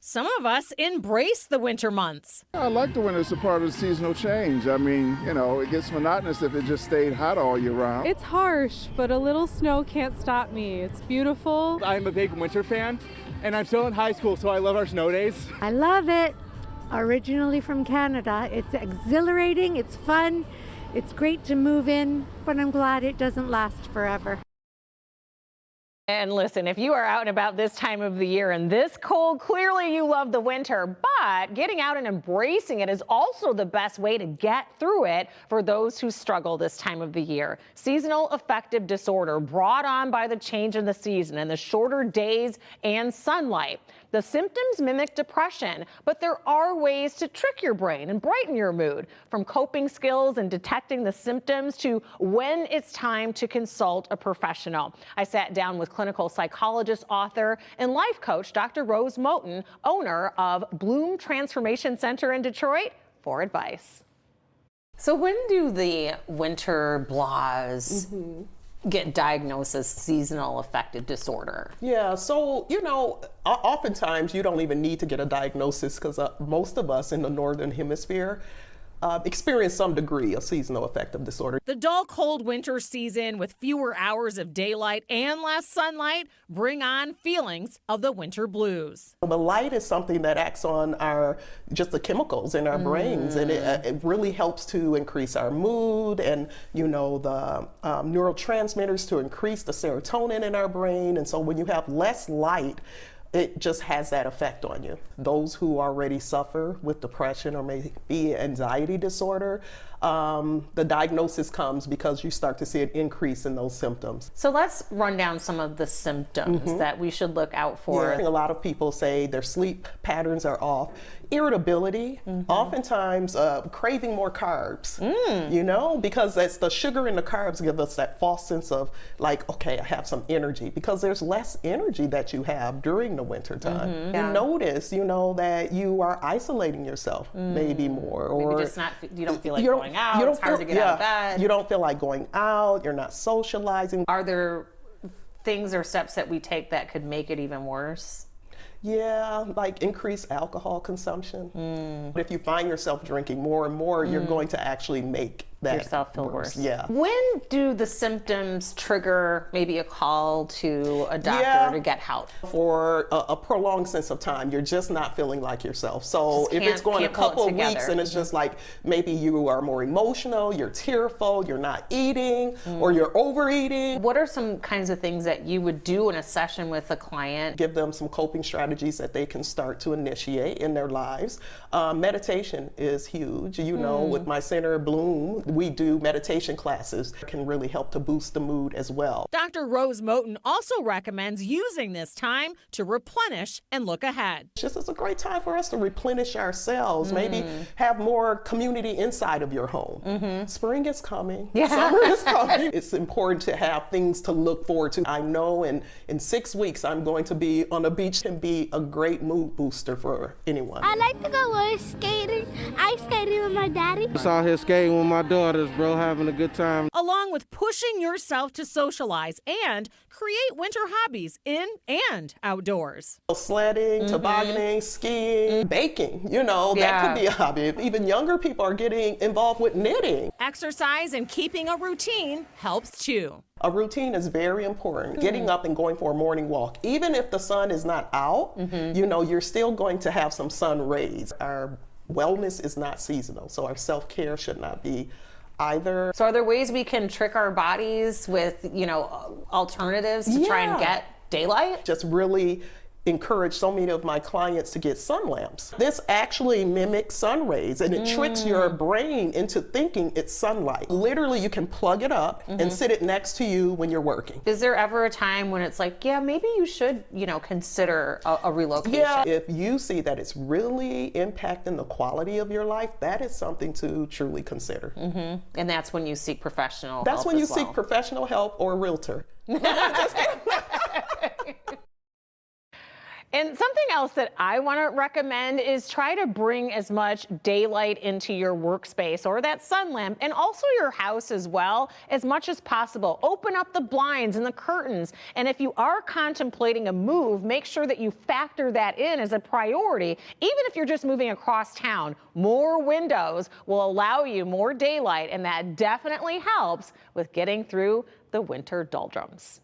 some of us embrace the winter months. I like the winter. It's a part of the seasonal change. I mean, you know, it gets monotonous if it just stayed hot all year round. It's harsh, but a little snow can't stop me. It's beautiful. I'm a big winter fan, and I'm still in high school, so I love our snow days. I love it. Originally from Canada. It's exhilarating, it's fun, it's great to move in, but I'm glad it doesn't last forever. And listen, if you are out and about this time of the year and this cold, clearly you love the winter, but getting out and embracing it is also the best way to get through it for those who struggle this time of the year. Seasonal Affective Disorder, brought on by the change in the season and the shorter days and sunlight. The symptoms mimic depression, but there are ways to trick your brain and brighten your mood, from coping skills and detecting the symptoms to when it's time to consult a professional. I sat down with clinical psychologist, author, and life coach Dr. Rose Moten, owner of Bloom Transformation Center in Detroit, for advice. So when do the winter blahs get diagnosed as seasonal affective disorder? Yeah, so, you know, oftentimes you don't even need to get a diagnosis because most of us in the Northern Hemisphere experience some degree of seasonal affective disorder. The dull, cold winter season with fewer hours of daylight and less sunlight bring on feelings of the winter blues. The light is something that acts on just the chemicals in our brains, and it really helps to increase our mood and, you know, the neurotransmitters to increase the serotonin in our brain. And so when you have less light, it just has that effect on you. Those who already suffer with depression or maybe anxiety disorder, the diagnosis comes because you start to see an increase in those symptoms. So let's run down some of the symptoms that we should look out for. Yeah, a lot of people say their sleep patterns are off. Irritability, oftentimes craving more carbs, you know, because that's the sugar and the carbs give us that false sense of like, okay, I have some energy, because there's less energy that you have during the winter time. You notice, you know, that you are isolating yourself maybe more, or maybe just not, you don't feel like going out, it's hard to get out of bed. You don't feel like going out, you're not socializing. Are there things or steps that we take that could make it even worse? Yeah, like increased alcohol consumption. If you find yourself drinking more and more, you're going to actually make that yourself feel worse. Yeah. When do the symptoms trigger maybe a call to a doctor to get help? For a prolonged sense of time, you're just not feeling like yourself. So if it's going a couple of weeks and it's just like maybe you are more emotional, you're tearful, you're not eating, or you're overeating. What are some kinds of things that you would do in a session with a client? Give them some coping strategies that they can start to initiate in their lives. Meditation is huge. You know, with my center, Bloom, we do meditation classes that can really help to boost the mood as well. Dr. Rose Moten also recommends using this time to replenish and look ahead. This is a great time for us to replenish ourselves, maybe have more community inside of your home. Spring is coming, summer is coming. It's important to have things to look forward to. I know in 6 weeks I'm going to be on the beach. Can be a great mood booster for anyone. I like to go ice skating. Ice skating with my daddy. Just out here skating with my daughters, bro, having a good time. Along with pushing yourself to socialize and create winter hobbies in and outdoors. Sledding, tobogganing, skiing, baking, you know, that could be a hobby. Even younger people are getting involved with knitting. Exercise and keeping a routine helps too. A routine is very important. Getting up and going for a morning walk. Even if the sun is not out, you know, you're still going to have some sun rays. Our wellness is not seasonal, so our self-care should not be either. So are there ways we can trick our bodies with, you know, alternatives to try and get daylight? Just really encourage so many of my clients to get sun lamps. This actually mimics sun rays, and it tricks your brain into thinking it's sunlight. Literally, you can plug it up and sit it next to you when you're working. Is there ever a time when it's like, yeah, maybe you should, you know, consider a relocation? Yeah, if you see that it's really impacting the quality of your life, that is something to truly consider. And that's when you seek professional help. That's when you seek professional help or a realtor. And something else that I want to recommend is try to bring as much daylight into your workspace or that sun lamp, and also your house as well, as much as possible. Open up the blinds and the curtains. And if you are contemplating a move, make sure that you factor that in as a priority. Even if you're just moving across town, more windows will allow you more daylight, and that definitely helps with getting through the winter doldrums.